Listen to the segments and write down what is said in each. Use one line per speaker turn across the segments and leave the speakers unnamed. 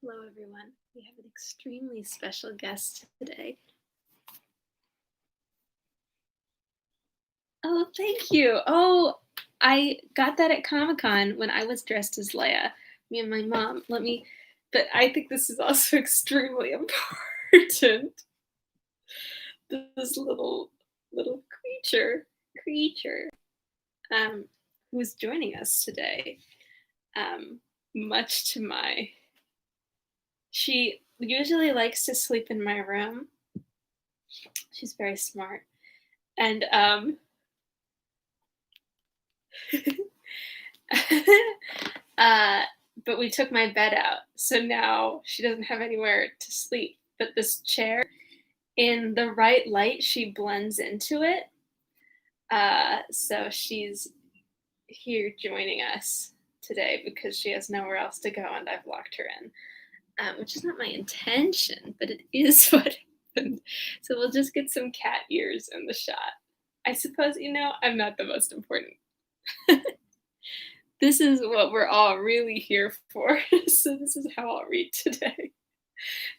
Hello, everyone. We have an extremely special guest today. Oh, thank you. Oh, I got that at Comic-Con when I was dressed as Leia, me and my mom. But I think this is also extremely important. This little creature, um, who's joining us today. Much to my, she usually likes to sleep in my room. She's very smart. And uh, but we took my bed out, so now she doesn't have anywhere to sleep. But this chair, in the right light, she blends into it. So she's here joining us today because she has nowhere else to go, and I've locked her in, which is not my intention, but it is what happened. So we'll just get some cat ears in the shot. I suppose, I'm not the most important. This is what we're all really here for. So this is how I'll read today.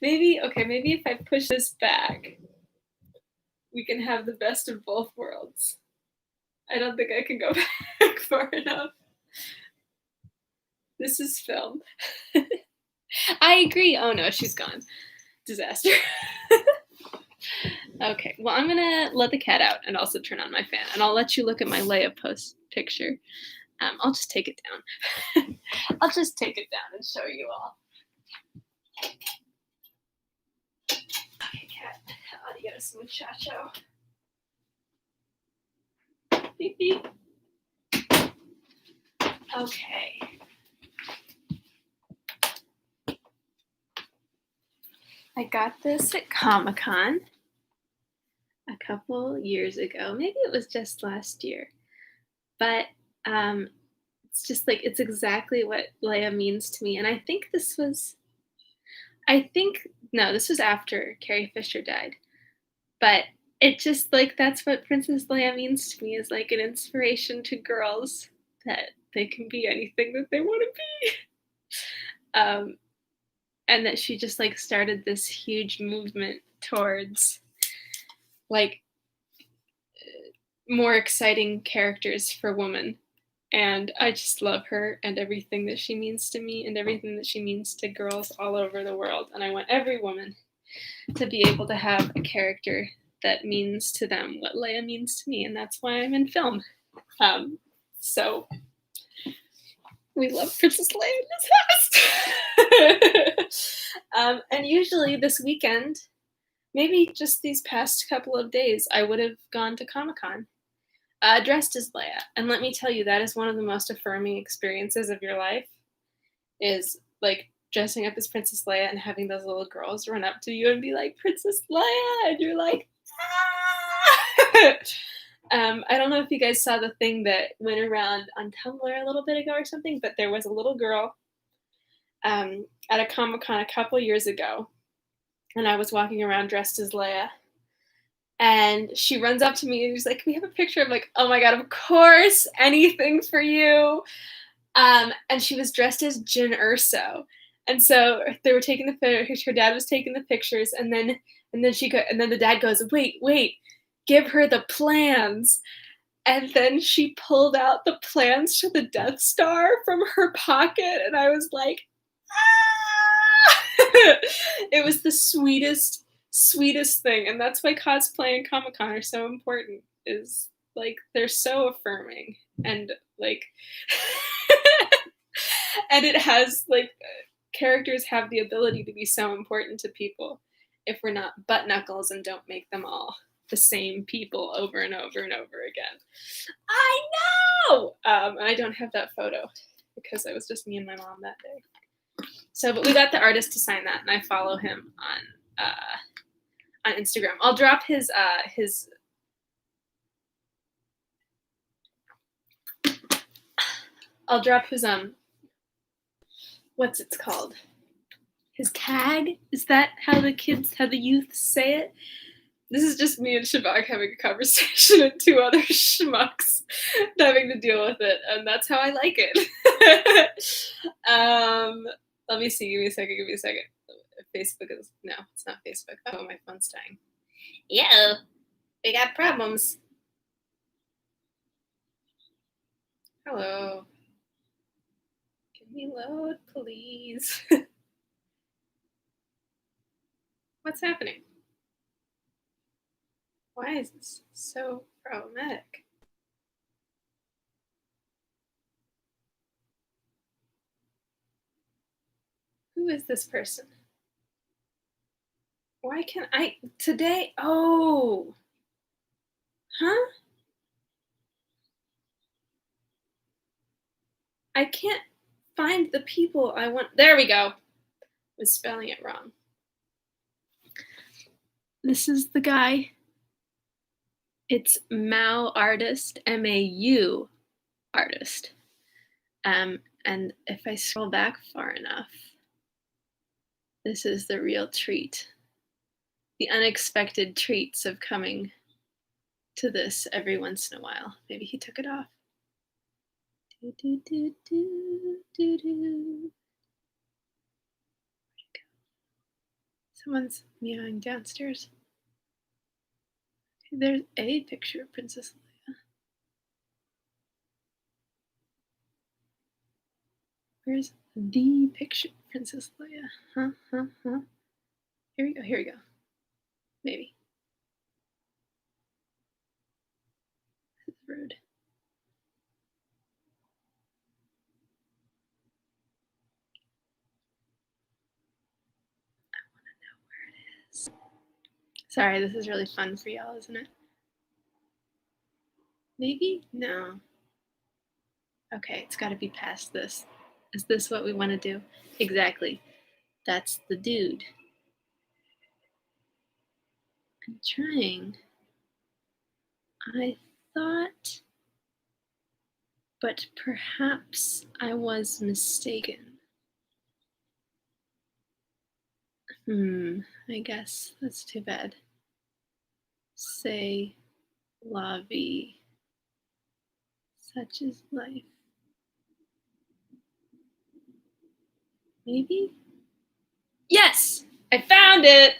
Maybe if I push this back, we can have the best of both worlds. I don't think I can go back far enough. This is film. I agree. Oh no, she's gone. Disaster. Okay, well, I'm gonna let the cat out and also turn on my fan, and I'll let you look at my Leia post picture. I'll just take it down. I'll just take it down and show you all. Okay, cat. Adios, muchacho. Beep, beep. Okay. I got this at Comic-Con a couple years ago. Maybe it was just last year. But it's just like, it's exactly what Leia means to me. And I think this was after Carrie Fisher died. But it just, like, that's what Princess Leia means to me, is like an inspiration to girls that they can be anything that they want to be. And that she just, like, started this huge movement towards, like, more exciting characters for women. And I just love her and everything that she means to me and everything that she means to girls all over the world. And I want every woman to be able to have a character that means to them what Leia means to me. And that's why I'm in film. So we love Princess Leia in this house. And usually this weekend, maybe just these past couple of days, I would have gone to Comic-Con dressed as Leia. And let me tell you, that is one of the most affirming experiences of your life, is like dressing up as Princess Leia and having those little girls run up to you and be like, Princess Leia, and you're like, ah! I don't know if you guys saw the thing that went around on Tumblr a little bit ago or something, but there was a little girl at a Comic-Con a couple years ago, and I was walking around dressed as Leia. And she runs up to me and she's like, "Can we have a picture?" I'm like, "Oh my god, of course, anything for you." And she was dressed as Jyn Erso, and so they were taking the pictures. Her dad was taking the pictures, and then the dad goes, "Wait, give her the plans." And then she pulled out the plans to the Death Star from her pocket, and I was like, ah! It was the sweetest thing. And that's why cosplay and Comic-Con are so important, is like they're so affirming, and like and it has, like, characters have the ability to be so important to people if we're not butt knuckles and don't make them all the same people over and over and over again. I know. And I don't have that photo because it was just me and my mom that day. So, but we got the artist to sign that, and I follow him on Instagram. I'll drop his what's it called? His tag? Is that how the youth say it? This is just me and Shabak having a conversation and two other schmucks having to deal with it, and that's how I like it. Let me see. Give me a second. Give me a second. Facebook is no, it's not Facebook. Oh, my phone's dying. Yeah, we got problems. Hello. Can we load, please? What's happening? Why is this so problematic? Who is this person? Why can't I today? Oh, huh? I can't find the people I want. There we go. I was spelling it wrong. This is the guy. It's Mau Artist, MAU Artist. And if I scroll back far enough, this is the real treat. The unexpected treats of coming to this every once in a while. Maybe he took it off. Do, do, do, do, do, do. Someone's meowing downstairs. There's a picture of Princess Leia. Where's the picture of Princess Leia? Here we go, here we go. Maybe. This is rude. I want to know where it is. Sorry, this is really fun for y'all, isn't it? Maybe? No. Okay, it's got to be past this. Is this what we want to do? Exactly. That's the dude. I'm trying. I thought, but perhaps I was mistaken. I guess that's too bad. Say la vie. Such is life. Maybe? Yes! I found it!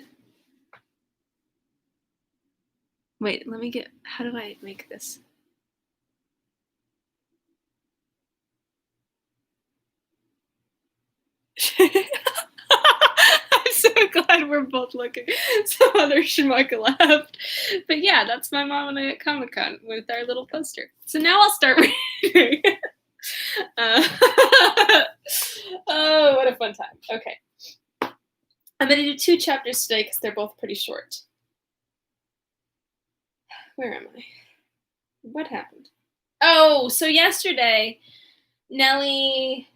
Wait, let me get, how do I make this? I'm so glad we're both looking. Some other schmuck left. But yeah, that's my mom and I at Comic-Con with our little poster. So now I'll start reading. Oh, what a fun time. Okay. I'm going to do 2 chapters today because they're both pretty short. Where am I? What happened? Oh, so yesterday, Nellie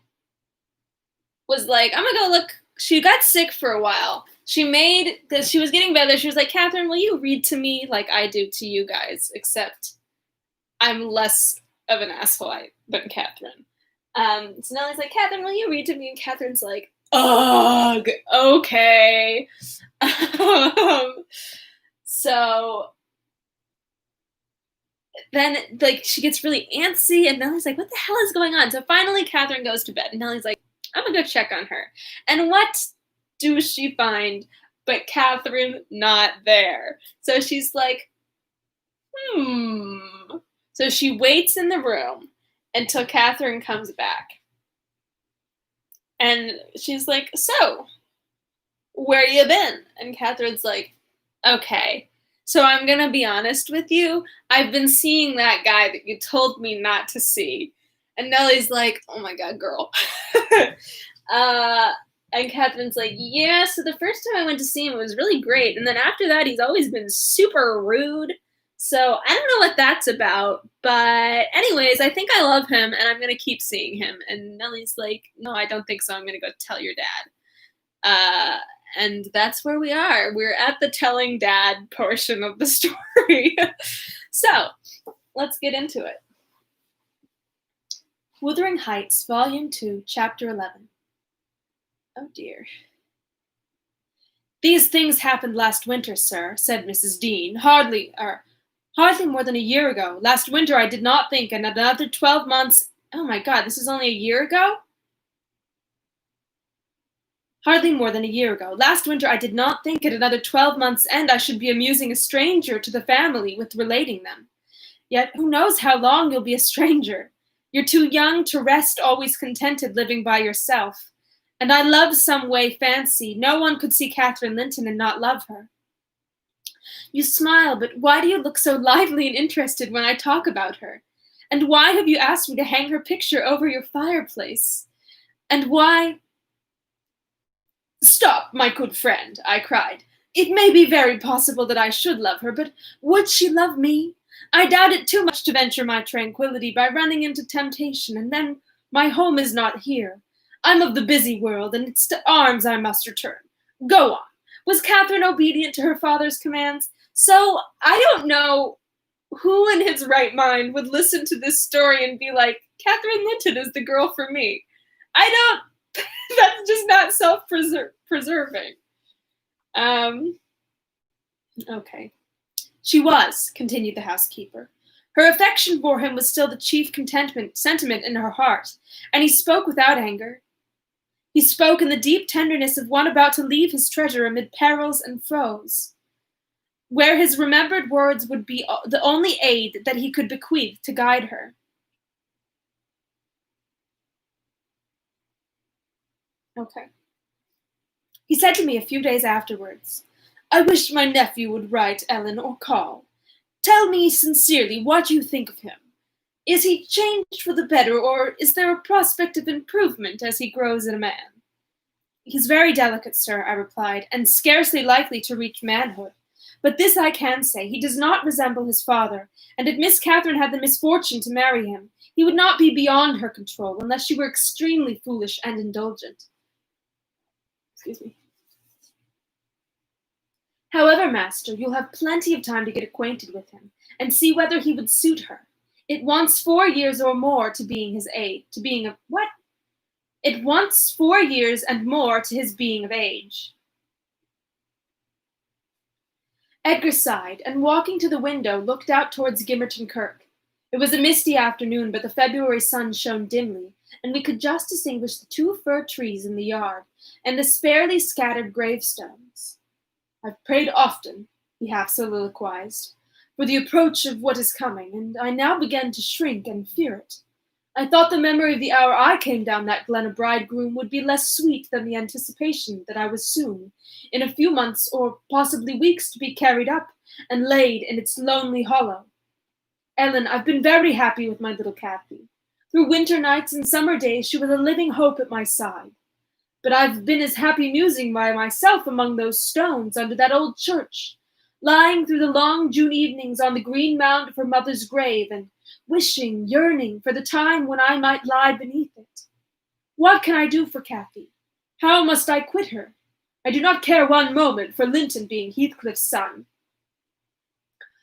was like, I'm going to go look. She got sick for a while. Because she was getting better, she was like, Catherine, will you read to me like I do to you guys, except I'm less of an asshole than Catherine. So Nellie's like, Catherine, will you read to me? And Catherine's like, ugh, okay. So then, like, she gets really antsy, and Nellie's like, what the hell is going on? So finally, Catherine goes to bed, and Nellie's like, I'm gonna go check on her. And what does she find but Catherine not there? So she's like, So she waits in the room until Catherine comes back. And she's like, so, where you been? And Catherine's like, okay, so I'm gonna be honest with you. I've been seeing that guy that you told me not to see. And Nellie's like, oh my God, girl. And Catherine's like, yeah, so the first time I went to see him, it was really great. And then after that, he's always been super rude. So I don't know what that's about. But anyways, I think I love him and I'm going to keep seeing him. And Nellie's like, no, I don't think so. I'm going to go tell your dad. And that's where we are. We're at the telling dad portion of the story. So let's get into it. Wuthering Heights, Volume 2, Chapter 11. Oh dear. These things happened last winter, sir, said Mrs. Dean. Hardly more than a year ago. Last winter I did not think, and another 12 months. Oh my God, this is only a year ago? Hardly more than a year ago. Last winter I did not think at another 12 months' end I should be amusing a stranger to the family with relating them. Yet who knows how long you'll be a stranger? You're too young to rest always contented living by yourself. And I love some way fancy. No one could see Catherine Linton and not love her. You smile, but why do you look so lively and interested when I talk about her? And why have you asked me to hang her picture over your fireplace? And why— Stop, my good friend, I cried. It may be very possible that I should love her, but would she love me? I doubt it too much to venture my tranquillity by running into temptation, and then my home is not here. I'm of the busy world, and it's to arms I must return. Go on. Was Catherine obedient to her father's commands? So I don't know who in his right mind would listen to this story and be like, Catherine Linton is the girl for me. I don't, that's just not self-preserving. Okay. She was, continued the housekeeper. Her affection for him was still the chief sentiment in her heart, and he spoke without anger. He spoke in the deep tenderness of one about to leave his treasure amid perils and foes, where his remembered words would be the only aid that he could bequeath to guide her. Okay. He said to me a few days afterwards, I wish my nephew would write, Ellen, or call. Tell me sincerely what you think of him. Is he changed for the better, or is there a prospect of improvement as he grows in a man? He's very delicate, sir, I replied, and scarcely likely to reach manhood. But this I can say, he does not resemble his father, and if Miss Catherine had the misfortune to marry him, he would not be beyond her control, unless she were extremely foolish and indulgent. Excuse me. However, master, you'll have plenty of time to get acquainted with him, and see whether he would suit her. It wants 4 years or more to being his age, to being of— What? It wants 4 years and more to his being of age. Edgar sighed, and walking to the window, looked out towards Gimmerton Kirk. It was a misty afternoon, but the February sun shone dimly, and we could just distinguish the 2 fir trees in the yard, and the sparely scattered gravestones. I've prayed often, he half soliloquized, for the approach of what is coming, and I now began to shrink and fear it. I thought the memory of the hour I came down that glen a bridegroom would be less sweet than the anticipation that I was soon, in a few months or possibly weeks, to be carried up and laid in its lonely hollow. Ellen, I've been very happy with my little Cathy. Through winter nights and summer days she was a living hope at my side. But I've been as happy musing by myself among those stones under that old church, lying through the long June evenings on the green mound of her mother's grave, and wishing, yearning for the time when I might lie beneath it. What can I do for Cathy? How must I quit her? I do not care one moment for Linton being Heathcliff's son,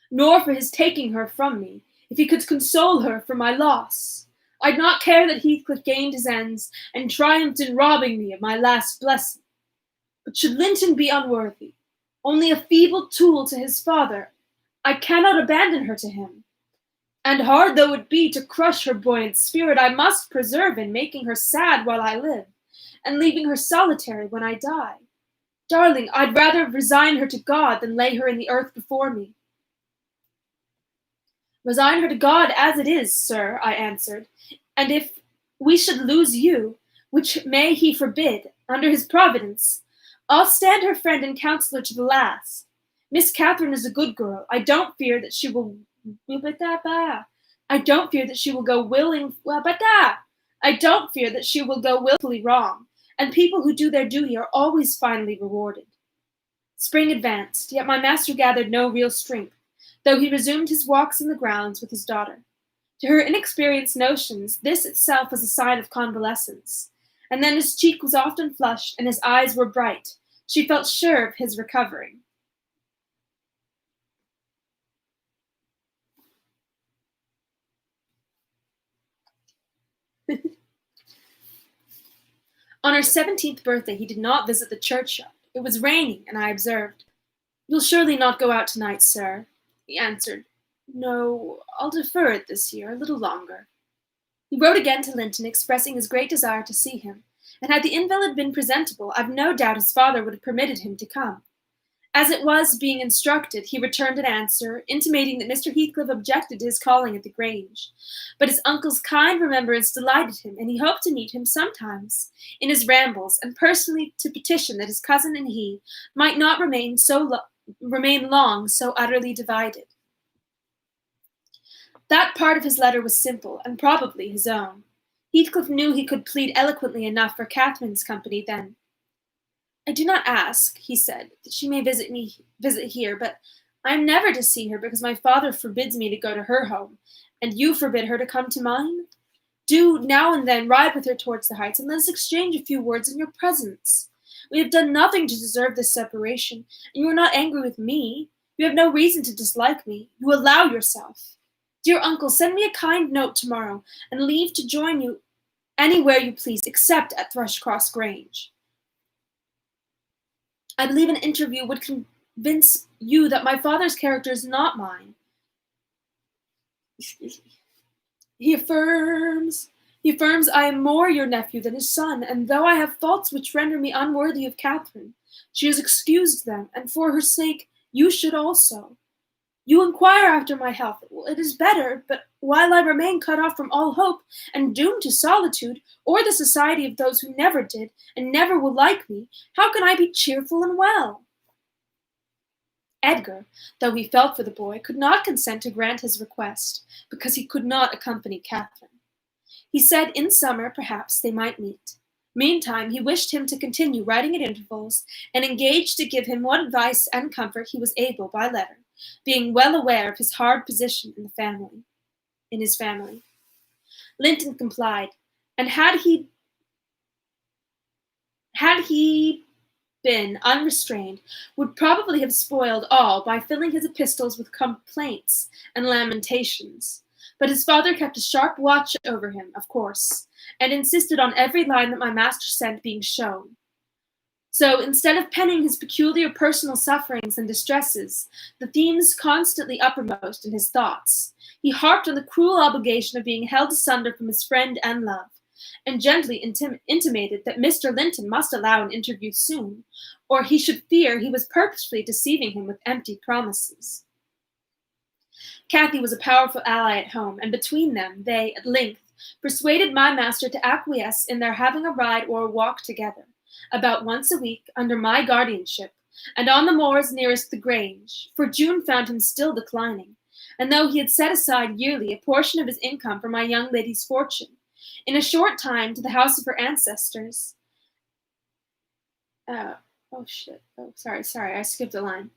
nor for his taking her from me, if he could console her for my loss. I'd not care that Heathcliff gained his ends and triumphed in robbing me of my last blessing. But should Linton be unworthy, only a feeble tool to his father, I cannot abandon her to him. And hard though it be to crush her buoyant spirit, I must preserve in making her sad while I live, and leaving her solitary when I die. Darling, I'd rather resign her to God than lay her in the earth before me. Resign her to God as it is, sir, I answered, and if we should lose you, which may he forbid, under his providence, I'll stand her friend and counselor to the last. Miss Catherine is a good girl. I don't fear that she will go willfully wrong, and people who do their duty are always finally rewarded. Spring advanced, yet my master gathered no real strength, though he resumed his walks in the grounds with his daughter. To her inexperienced notions, this itself was a sign of convalescence, and then his cheek was often flushed and his eyes were bright. She felt sure of his recovering. On her 17th birthday he did not visit the churchyard. It was raining, and I observed, You'll surely not go out tonight, sir. He answered, No, I'll defer it this year, a little longer. He wrote again to Linton, expressing his great desire to see him,
and had the invalid been presentable, I've no doubt his father would have permitted him to come. As it was, being instructed, he returned an answer, intimating that Mr. Heathcliff objected to his calling at the Grange. But his uncle's kind remembrance delighted him, and he hoped to meet him sometimes in his rambles, and personally to petition that his cousin and he might not remain long so utterly divided. That part of his letter was simple, and probably his own. Heathcliff knew he could plead eloquently enough for Catherine's company then. "I do not ask," he said, "that she may visit here, but I am never to see her because my father forbids me to go to her home, and you forbid her to come to mine. Do now and then ride with her towards the heights, and let us exchange a few words in your presence. We have done nothing to deserve this separation, and you are not angry with me. You have no reason to dislike me. You allow yourself. Dear uncle, send me a kind note tomorrow, and leave to join you anywhere you please, except at Thrushcross Grange. I believe an interview would convince you that my father's character is not mine. He affirms I am more your nephew than his son, and though I have faults which render me unworthy of Catherine, she has excused them, and for her sake you should also. You inquire after my health. Well, it is better, but while I remain cut off from all hope, and doomed to solitude, or the society of those who never did, and never will like me, how can I be cheerful and well?" Edgar, though he felt for the boy, could not consent to grant his request, because he could not accompany Catherine. He said in summer, perhaps, they might meet. Meantime, he wished him to continue writing at intervals, and engaged to give him what advice and comfort he was able by letter, being well aware of his hard position in his family. Linton complied, and had he been unrestrained, would probably have spoiled all by filling his epistles with complaints and lamentations. But his father kept a sharp watch over him, of course, and insisted on every line that my master sent being shown. So, instead of penning his peculiar personal sufferings and distresses, the themes constantly uppermost in his thoughts, he harped on the cruel obligation of being held asunder from his friend and love, and gently intimated that Mr. Linton must allow an interview soon, or he should fear he was purposely deceiving him with empty promises. Cathy was a powerful ally at home, and between them they, at length, persuaded my master to acquiesce in their having a ride or a walk together, about once a week, under my guardianship, and on the moors nearest the Grange, for June found him still declining, and though he had set aside yearly a portion of his income for my young lady's fortune, in a short time to the house of her ancestors. Sorry, I skipped a line.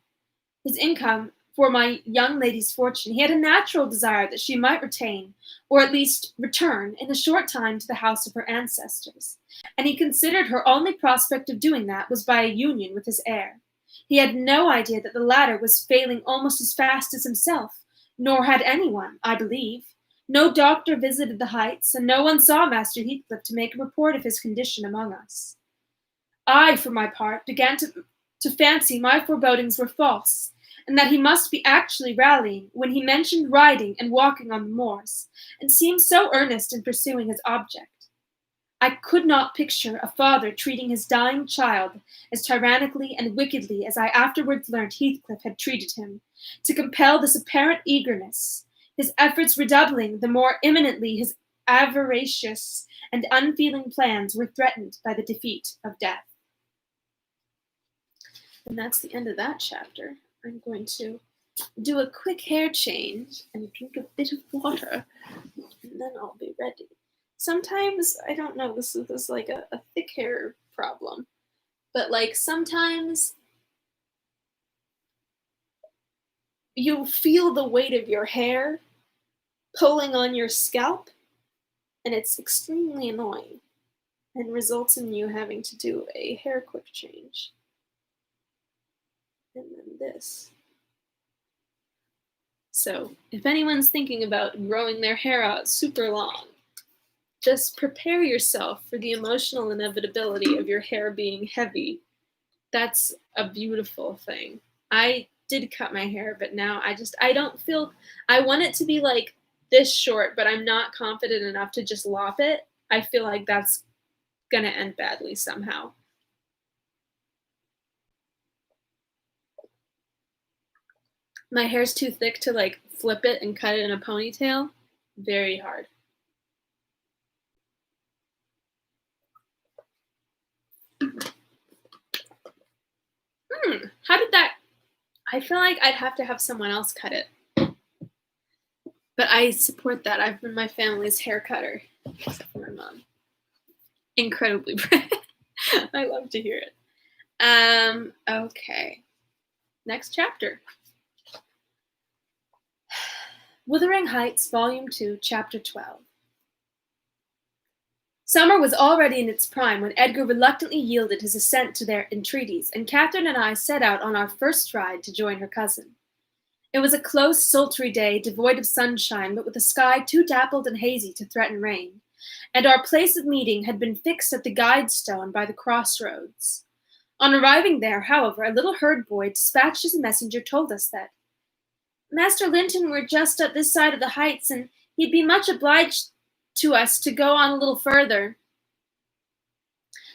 His income for my young lady's fortune, he had a natural desire that she might retain, or at least return, in a short time to the house of her ancestors, and he considered her only prospect of doing that was by a union with his heir. He had no idea that the latter was failing almost as fast as himself, nor had anyone, I believe. No doctor visited the heights, and no one saw Master Heathcliff to make a report of his condition among us. I, for my part, began to fancy my forebodings were false, and that he must be actually rallying when he mentioned riding and walking on the moors, and seemed so earnest in pursuing his object. I could not picture a father treating his dying child as tyrannically and wickedly as I afterwards learnt Heathcliff had treated him, to compel this apparent eagerness, his efforts redoubling the more imminently his avaricious and unfeeling plans were threatened by the defeat of death. And that's the end of that chapter. I'm going to do a quick hair change and drink a bit of water, and then I'll be ready. Sometimes, I don't know, this is like a thick hair problem, but like sometimes you feel the weight of your hair pulling on your scalp, and it's extremely annoying and results in you having to do a hair quick change. And then this. So, if anyone's thinking about growing their hair out super long, just prepare yourself for the emotional inevitability of your hair being heavy. That's a beautiful thing. I did cut my hair, but now I don't feel, I want it to be like this short, but I'm not confident enough to just lop it. I feel like that's
gonna end badly somehow. My hair's too thick to like flip it and cut it in a ponytail. Very hard. How did that? I feel like I'd have to have someone else cut it. But I support that. I've been my family's hair cutter, except for my mom. Incredibly brave. I love to hear it. Okay. Next chapter. Wuthering Heights, Volume 2, Chapter 12. Summer was already in its prime when Edgar reluctantly yielded his assent to their entreaties, and Catherine and I set out on our first ride to join her cousin. It was a close, sultry day, devoid of sunshine, but with a sky too dappled and hazy to threaten rain, and our place of meeting had been fixed at the guide stone by the crossroads. On arriving there, however, a little herd boy, dispatched as a messenger, told us that Master Linton were just at this side of the heights, and he'd be much obliged to us to go on a little further.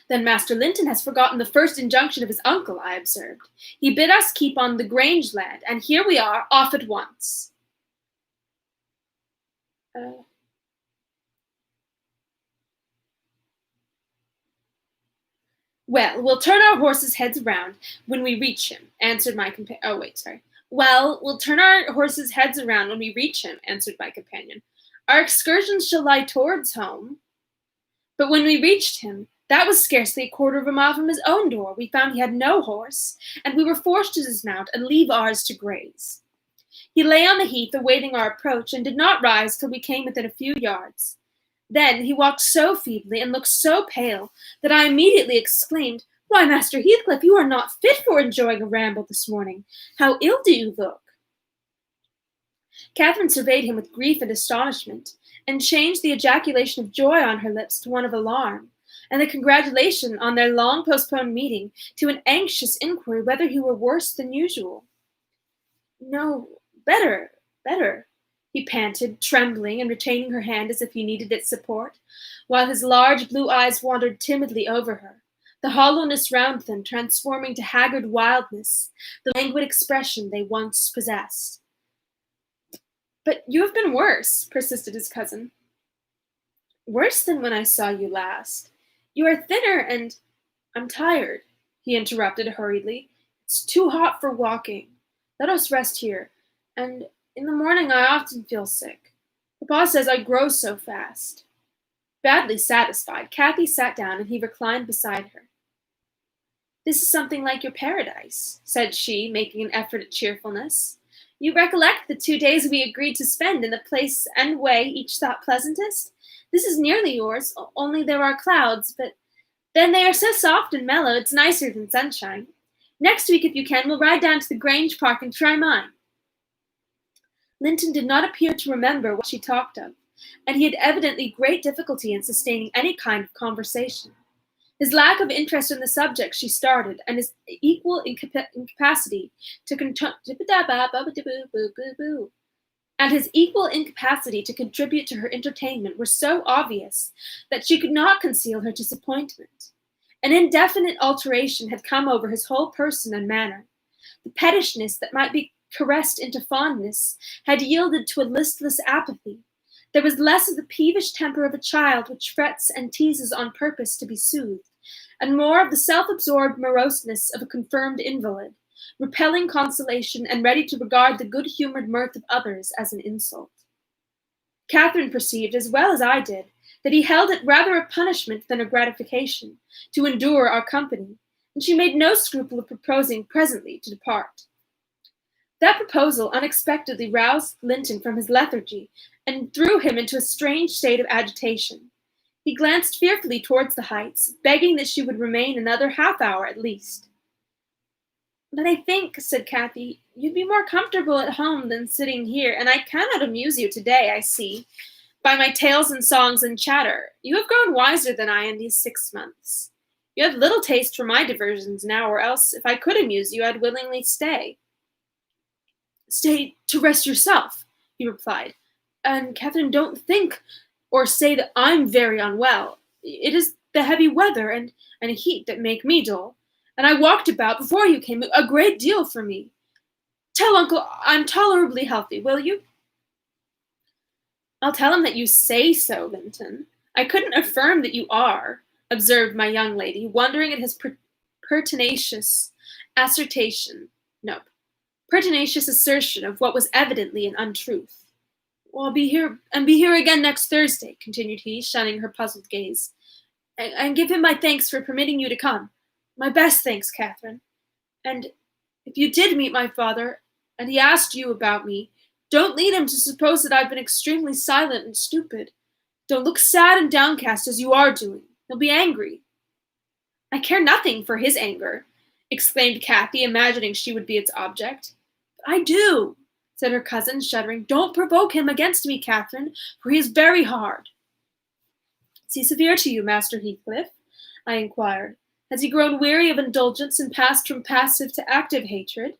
Then Master Linton has forgotten the first injunction of his uncle, I observed. He bid us keep on the Grange land, and here we are, off at once. Well, we'll turn our horses' heads around when we reach him, answered my companion. Oh, wait, sorry. Well, we'll turn our horses' heads around when we reach him, answered my companion. Our excursions shall lie towards home. But when we reached him, that was scarcely a quarter of a mile from his own door. We found he had no horse, and we were forced to dismount and leave ours to graze. He lay on the heath awaiting our approach, and did not rise till we came within a few yards. Then he walked so feebly and looked so pale that I immediately exclaimed, Why, Master Heathcliff, you are not fit for enjoying a ramble this morning. How ill do you look? Catherine surveyed him with grief and astonishment, and changed the ejaculation of joy on her lips to one of alarm, and the congratulation on their long-postponed meeting to an anxious inquiry whether he were worse than usual. No, better, he panted, trembling and retaining her hand as if he needed its support, while his large blue eyes wandered timidly over her, the hollowness round them transforming to haggard wildness the languid expression they once possessed. But you have been worse, persisted his cousin. Worse than when I saw you last. You are thinner and I'm tired, he interrupted hurriedly. It's too hot for walking. Let us rest here, and in the morning I often feel sick. Papa says I grow so fast. Badly satisfied, Kathy sat down and he reclined beside her. This is something like your paradise, said she, making an effort at cheerfulness. You recollect the 2 days we agreed to spend in the place and way each thought pleasantest? This is nearly yours, only there are clouds, but then they are so soft and mellow, it's nicer than sunshine. Next week, if you can, we'll ride down to the Grange Park and try mine. Linton did not appear to remember what she talked of, and he had evidently great difficulty in sustaining any kind of conversation. His lack of interest in the subject she started, and his equal incapacity to contribute to her entertainment were so obvious that she could not conceal her disappointment. An indefinite alteration had come over his whole person and manner. The pettishness that might be caressed into fondness had yielded to a listless apathy. There was less of the peevish temper of a child which frets and teases on purpose to be soothed, and more of the self-absorbed moroseness of a confirmed invalid, repelling consolation and ready to regard the good-humored mirth of others as an insult. Catherine perceived, as well as I did, that he held it rather a punishment than a gratification to endure our company, and she made no scruple of proposing presently to depart. That proposal unexpectedly roused Linton from his lethargy and threw him into a strange state of agitation. He glanced fearfully towards the heights, begging that she would remain another half-hour at least. But I think, said Kathy, you'd be more comfortable at home than sitting here, and I cannot amuse you today, I see, by my tales and songs and chatter. You have grown wiser than I in these 6 months. You have little taste for my diversions now, or else, if I could amuse you, I'd willingly stay. Stay to rest yourself, he replied. And Catherine, don't think or say that I'm very unwell. It is
the heavy weather and heat that make me dull. And I walked about before you came a great deal for me. Tell Uncle I'm tolerably healthy, will you? I'll tell him that you say so, Linton. I couldn't affirm that you are, observed my young lady, wondering at his pertinacious assertion. No, pertinacious assertion of what was evidently an untruth. Well, I'll be here again next Thursday, continued he, shunning her puzzled gaze, and give him my thanks for permitting you to come. My best thanks, Catherine. And if you did meet my father, and he asked you about me, don't lead him to suppose that I've been extremely silent and stupid. Don't look sad and downcast as you are doing. He'll be angry. I care nothing for his anger, exclaimed Kathy, imagining she would be its object. But I do, said her cousin, shuddering. Don't provoke him against me, Catherine, for he is very hard. Is he severe to you, Master Heathcliff? I inquired. Has he grown weary of indulgence and passed from passive to active hatred?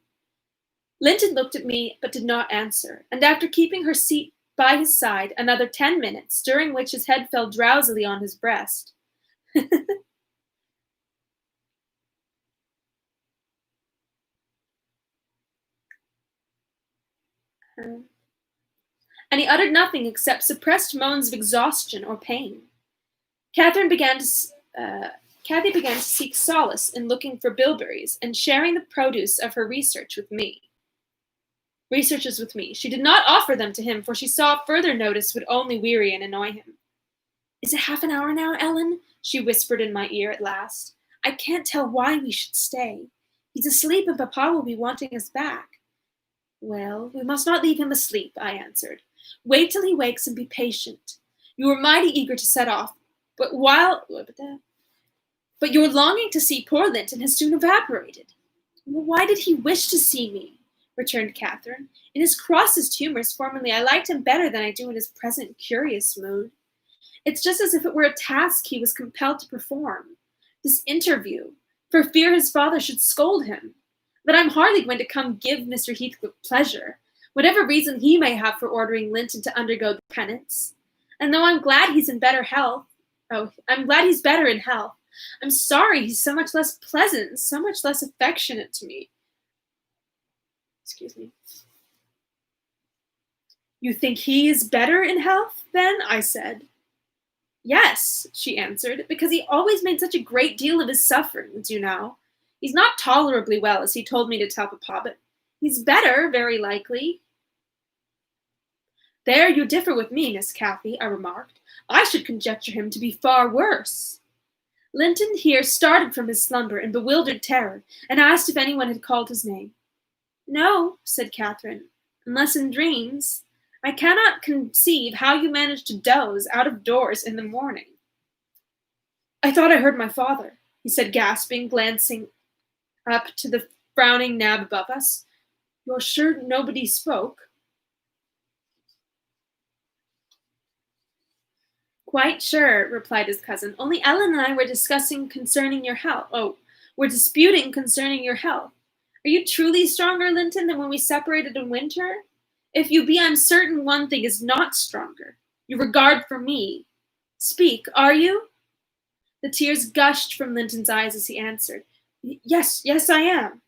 Linton looked at me but did not answer, and after keeping her seat by his side another 10 minutes, during which his head fell drowsily on his breast. And he uttered nothing except suppressed moans of exhaustion or pain. Kathy began to seek solace in looking for bilberries and sharing the produce of her researches with me. She did not offer them to him, for she saw further notice would only weary and annoy him. Is it half an hour now, Ellen? She whispered in my ear at last. I can't tell why we should stay. He's asleep and Papa will be wanting us back. Well, we must not leave him asleep, I answered. Wait till he wakes and be patient. You were mighty eager to set off, but your longing to see poor Linton has soon evaporated. Well, why did he wish to see me? Returned Catherine. In his crossest humors formerly, I liked him better than I do in his present curious mood. It's just as if it were a task he was compelled to perform. This interview, for fear his father should scold him. But I'm hardly going to come give Mr. Heathcliff pleasure, whatever reason he may have for ordering Linton to undergo the penance. And though I'm glad he's better in health, I'm sorry he's so much less pleasant, so much less affectionate to me. Excuse me. You think he is better in health, then? I said. Yes, she answered, because he always made such a great deal of his sufferings, you know. He's not tolerably well, as he told me to tell Papa, but he's better, very likely. There you differ with me, Miss Cathy, I remarked. I should conjecture him to be far worse. Linton here started from his slumber in bewildered terror, and asked if anyone had called his name. No, said Catherine, unless in dreams. I cannot conceive how you manage to doze out of doors in the morning. I thought I heard my father, he said, gasping, glancing up to the frowning nab above us. You're sure nobody spoke? Quite sure, replied his cousin. Only Ellen and I were disputing concerning your health. Are you truly stronger, Linton, than when we separated in winter? If you be, I'm certain one thing is not stronger. Your regard for me. Speak, are you? The tears gushed from Linton's eyes as he answered. Yes, I am.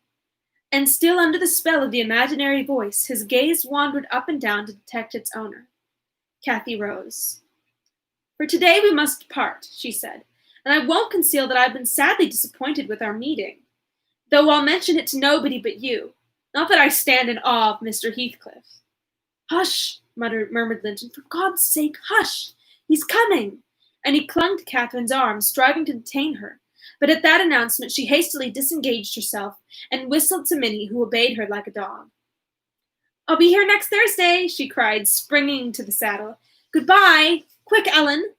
And still under the spell of the imaginary voice, his gaze wandered up and down to detect its owner. Cathy rose. For today we must part, she said, and I won't conceal that I've been sadly disappointed with our meeting, though I'll mention it to nobody but you. Not that I stand in awe of Mr. Heathcliff. Hush, murmured Linton. For God's sake, hush! He's coming! And he clung to Catherine's arm, striving to detain her. But at that announcement she hastily disengaged herself and whistled to Minnie, who obeyed her like a dog. I'll be here next Thursday, she cried, springing to the saddle. Goodbye! Quick, Ellen!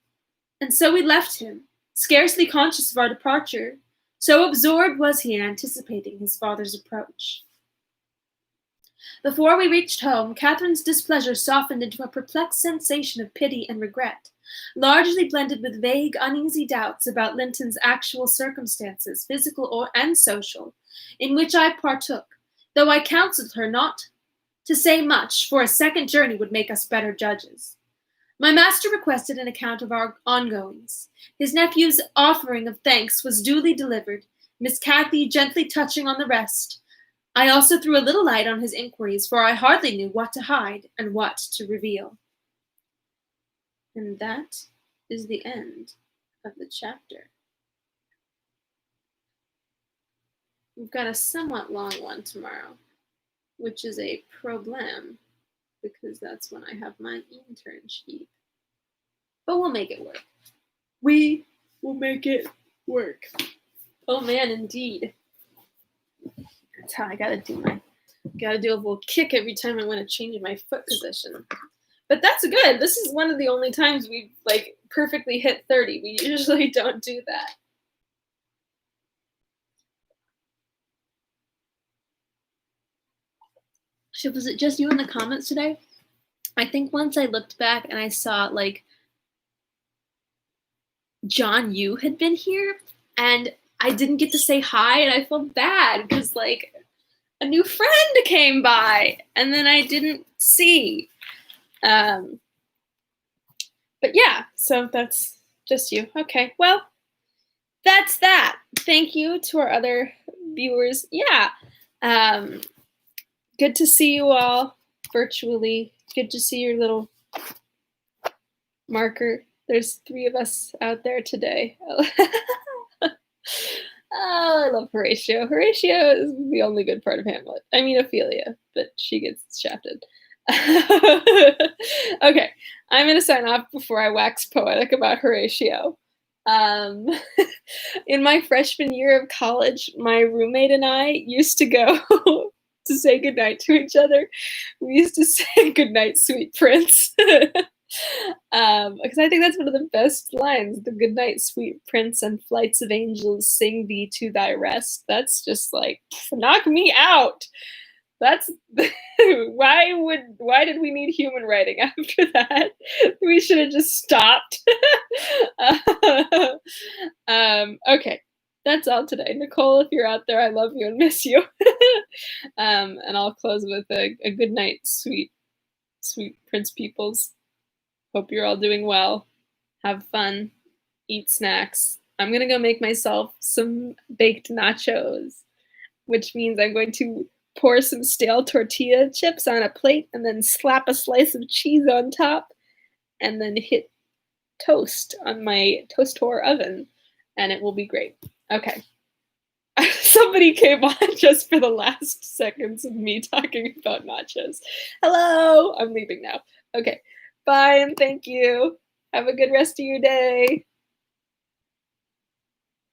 And so we left him, scarcely conscious of our departure. So absorbed was he in anticipating his father's approach. Before we reached home, Catherine's displeasure softened into a perplexed sensation of pity and regret, largely blended with vague, uneasy doubts about Linton's actual circumstances, physical and social, in which I partook, though I counselled her not to say much, for a second journey would make us better judges. My master requested an account of our ongoings. His nephew's offering of thanks was duly delivered, Miss Cathy gently touching on the rest. I also threw a little light on his inquiries, for I hardly knew what to hide and what to reveal. And that is the end of the chapter. We've got a somewhat long one tomorrow, which is a problem, because that's when I have my internship. But we'll make it work. We will make it work. Oh man, indeed. That's how I gotta do a little kick every time I want to change my foot position. But that's good. This is one of the only times we've like perfectly hit 30. We usually don't do that. So was it just you in the comments today? I think once I looked back and I saw like John Yu had been here and I didn't get to say hi and I felt bad because like a new friend came by and then I didn't see. But yeah, so that's just you. Okay, well, that's that. Thank you to our other viewers. Yeah. Good to see you all virtually. Good to see your little marker. There's 3 of us out there today. Oh, I love Horatio. Horatio is the only good part of Hamlet. I mean, Ophelia, but she gets shafted. Okay, I'm going to sign off before I wax poetic about Horatio. In my freshman year of college, my roommate and I used to go to say goodnight to each other. We used to say goodnight, sweet prince. Because I think that's one of the best lines. The goodnight, sweet prince, and flights of angels sing thee to thy rest. That's just like, knock me out. That's why did we need human writing after that? We should have just stopped. Okay, that's all today. Nicole, if you're out there, I love you and miss you. And I'll close with a good night, sweet Prince Peoples. Hope you're all doing well. Have fun. Eat snacks. I'm gonna go make myself some baked nachos, which means I'm going to pour some stale tortilla chips on a plate and then slap a slice of cheese on top and then hit toast on my toaster oven and it will be great. Okay. Somebody came on just for the last seconds of me talking about nachos. Hello! I'm leaving now. Okay. Bye and thank you. Have a good rest of your day.